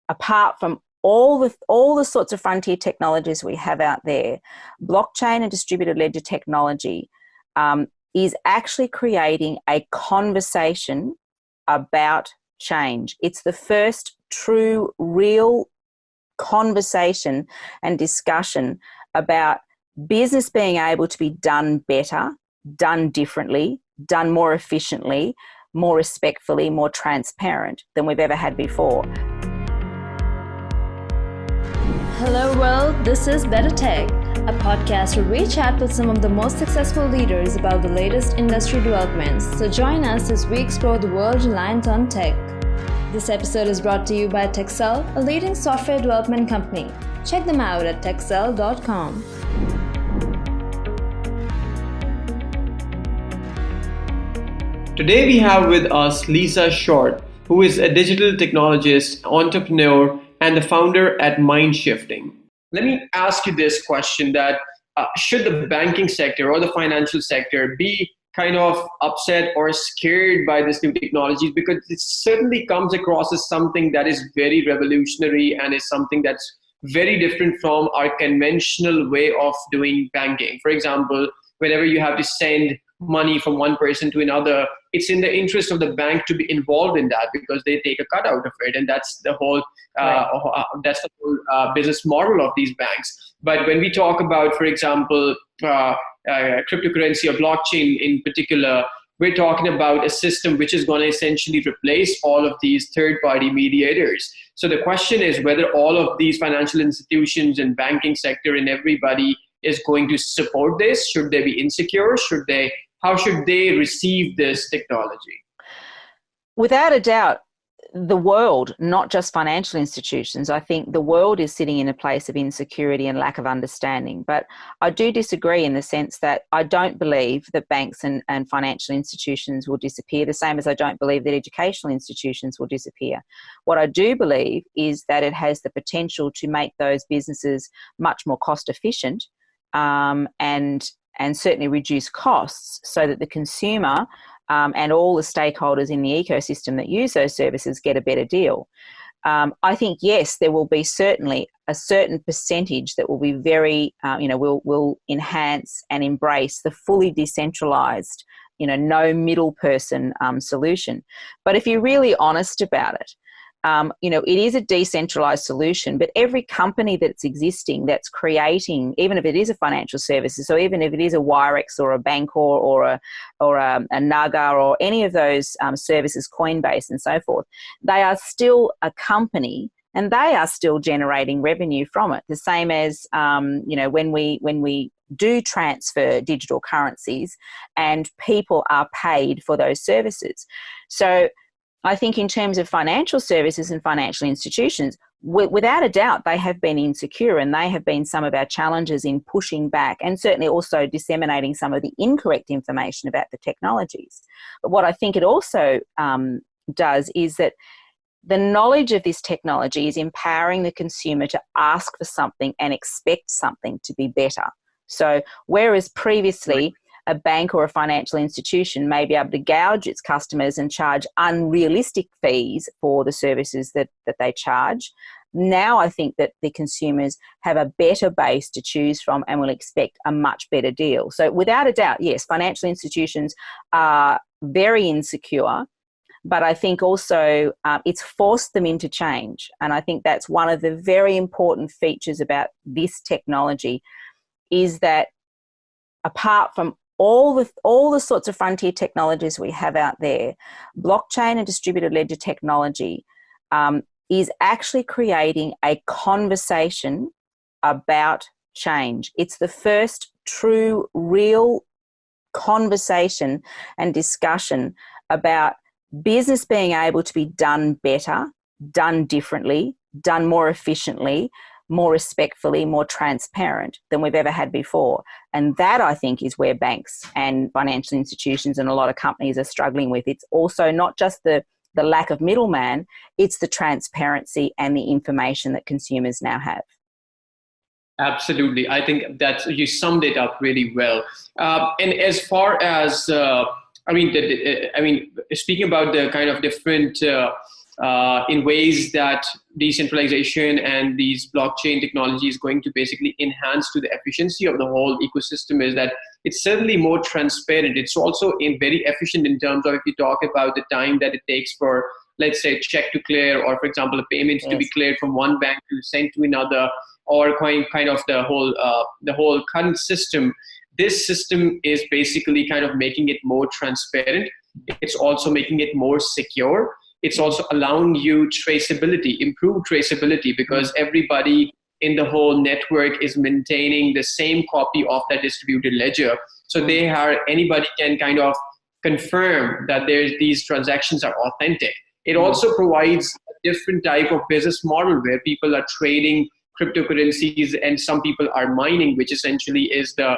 apart from all the sorts of frontier technologies we have out there, blockchain and distributed ledger technology is actually creating a conversation about change. It's the first true, real conversation and discussion about business being able to be done better, done differently, done more efficiently, more respectfully, more transparent than we've ever had before. Hello world, this is BetterTech, a podcast where we chat with some of the most successful leaders about the latest industry developments. So join us as we explore the world reliant on tech. This episode is brought to you by Techcell, a leading software development company. Check them out at techcell.com. Today we have with us Lisa Short, who is a digital technologist, entrepreneur, and the founder at Mindshifting. Let me ask you this question that should the banking sector or the financial sector be kind of upset or scared by this new technologies? Because it certainly comes across as something that is very revolutionary and is something that's very different from our conventional way of doing banking. For example, whenever you have to send money from one person to another, it's in the interest of the bank to be involved in that because they take a cut out of it, and that's the whole business model of these banks. But when we talk about, for example, cryptocurrency or blockchain in particular, we're talking about a system which is going to essentially replace all of these third-party mediators. So the question is whether all of these financial institutions and banking sector and everybody is going to support this. Should they be insecure? How should they receive this technology? Without a doubt, the world, not just financial institutions, I think the world is sitting in a place of insecurity and lack of understanding. But I do disagree in the sense that I don't believe that banks and financial institutions will disappear, the same as I don't believe that educational institutions will disappear. What I do believe is that it has the potential to make those businesses much more cost efficient and certainly reduce costs so that the consumer and all the stakeholders in the ecosystem that use those services get a better deal. I think, yes, there will be certainly a certain percentage that will be very, will enhance and embrace the fully decentralized, no middle person solution. But if you're really honest about it, it is a decentralized solution, but every company that's existing, that's creating, even if it is a financial services, so even if it is a Wirex or a Bank or a Naga or any of those services, Coinbase and so forth, they are still a company and they are still generating revenue from it. The same as, when we do transfer digital currencies and people are paid for those services. So I think in terms of financial services and financial institutions, without a doubt, they have been insecure and they have been some of our challenges in pushing back and certainly also disseminating some of the incorrect information about the technologies. But what I think it also does is that the knowledge of this technology is empowering the consumer to ask for something and expect something to be better. So whereas previously a bank or a financial institution may be able to gouge its customers and charge unrealistic fees for the services that they charge, now I think that the consumers have a better base to choose from and will expect a much better deal. So without a doubt, yes, financial institutions are very insecure, but I think also it's forced them into change. And I think that's one of the very important features about this technology is that apart from all the sorts of frontier technologies we have out there, blockchain and distributed ledger technology is actually creating a conversation about change. It's the first true, real conversation and discussion about business being able to be done better, done differently, done more efficiently, more respectfully, more transparent than we've ever had before. And that, I think, is where banks and financial institutions and a lot of companies are struggling with. It's also not just the lack of middleman, it's the transparency and the information that consumers now have. Absolutely. I think that you summed it up really well. And as far as, speaking about the kind of different in ways that decentralization and these blockchain technology is going to basically enhance to the efficiency of the whole ecosystem is that it's certainly more transparent. It's also very efficient in terms of if you talk about the time that it takes for, let's say, check to clear, or for example, a payment to be cleared from one bank to sent to another, or kind of the whole current system. This system is basically kind of making it more transparent. It's also making it more secure. It's also allowing you improved traceability, because everybody in the whole network is maintaining the same copy of that distributed ledger. So anybody can kind of confirm that these transactions are authentic. It also provides a different type of business model where people are trading cryptocurrencies and some people are mining, which essentially is so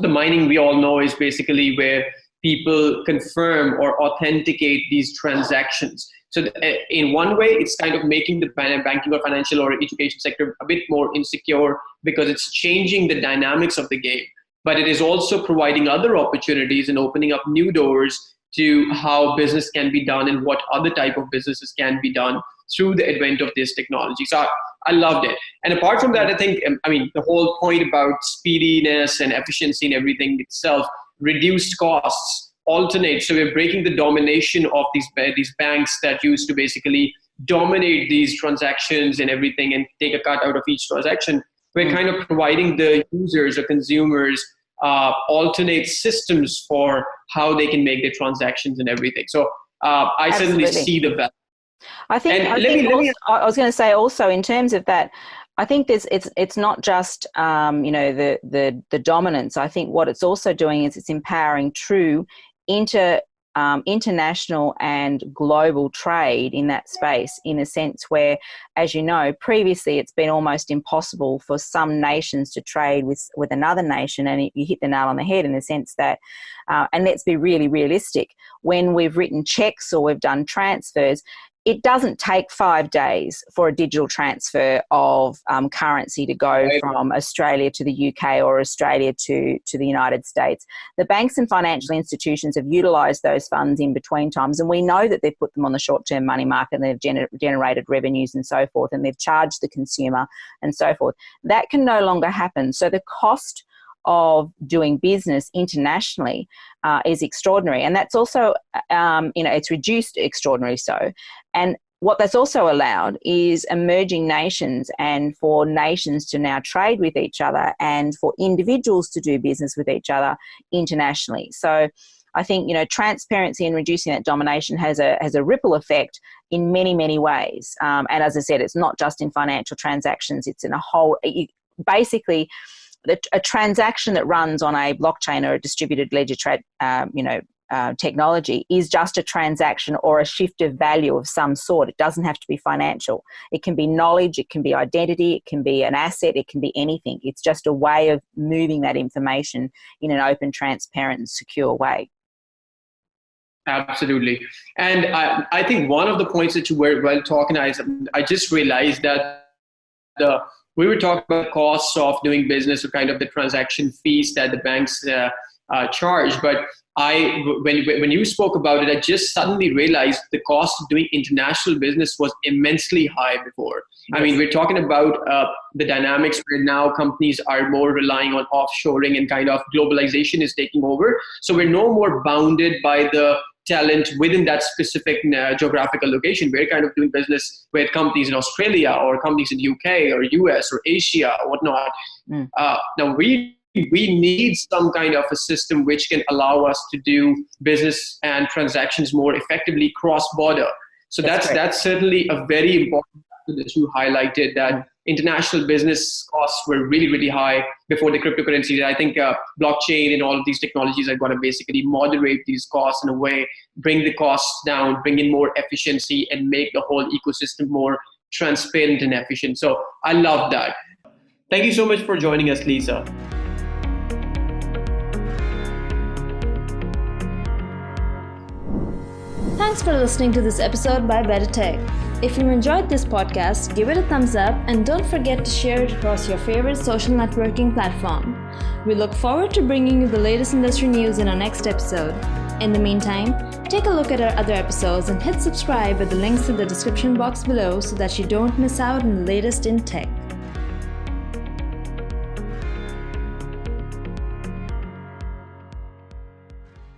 the mining we all know is basically where people confirm or authenticate these transactions. So in one way, it's kind of making the banking or financial or education sector a bit more insecure because it's changing the dynamics of the game. But it is also providing other opportunities and opening up new doors to how business can be done and what other type of businesses can be done through the advent of this technology. So I loved it. And apart from that, I think, the whole point about speediness and efficiency and everything itself, reduced costs, alternate. So we're breaking the domination of these banks that used to basically dominate these transactions and everything and take a cut out of each transaction. We're kind of providing the users or consumers alternate systems for how they can make their transactions and everything. So I certainly see the value. I was going to say also in terms of that, I think it's not just the dominance. I think what it's also doing is it's empowering true international and global trade in that space, in a sense where, as you know, previously it's been almost impossible for some nations to trade with another nation. And you hit the nail on the head in the sense that, and let's be really realistic, when we've written checks or we've done transfers, it doesn't take 5 days for a digital transfer of currency to go from Australia to the UK or Australia to the United States. The banks and financial institutions have utilised those funds in between times, and we know that they've put them on the short-term money market and they've generated revenues and so forth, and they've charged the consumer and so forth. That can no longer happen. So the cost of doing business internationally is extraordinary, and that's also it's reduced extraordinarily so. And what that's also allowed is emerging nations, and for nations to now trade with each other and for individuals to do business with each other internationally. So I think transparency and reducing that domination has a ripple effect in many, many ways. And as I said, it's not just in financial transactions; it's in a whole. Basically, a transaction that runs on a blockchain or a distributed ledger technology is just a transaction or a shift of value of some sort. It doesn't have to be financial. It can be knowledge, it can be identity, it can be an asset, it can be anything. It's just a way of moving that information in an open, transparent and secure way. Absolutely. And I think one of the points that you were well talking, I just realized that we were talking about costs of doing business or kind of the transaction fees that the banks charge. But when you spoke about it, I just suddenly realized the cost of doing international business was immensely high before. Yes. I mean, we're talking about the dynamics where now companies are more relying on offshoring and kind of globalization is taking over. So we're no more bounded by the talent within that specific geographical location. We're kind of doing business with companies in Australia or companies in UK or US or Asia or whatnot. Now we need some kind of a system which can allow us to do business and transactions more effectively cross-border. So that's certainly a very important factor that you highlighted, that international business costs were really, really high before the cryptocurrencies. I think blockchain and all of these technologies are going to basically moderate these costs in a way, bring the costs down, bring in more efficiency, and make the whole ecosystem more transparent and efficient. So I love that. Thank you so much for joining us, Lisa. Thanks for listening to this episode by BetterTech. If you enjoyed this podcast, give it a thumbs up and don't forget to share it across your favorite social networking platform. We look forward to bringing you the latest industry news in our next episode. In the meantime, Take a look at our other episodes and hit subscribe with the links in the description box below so that you don't miss out on the latest in tech.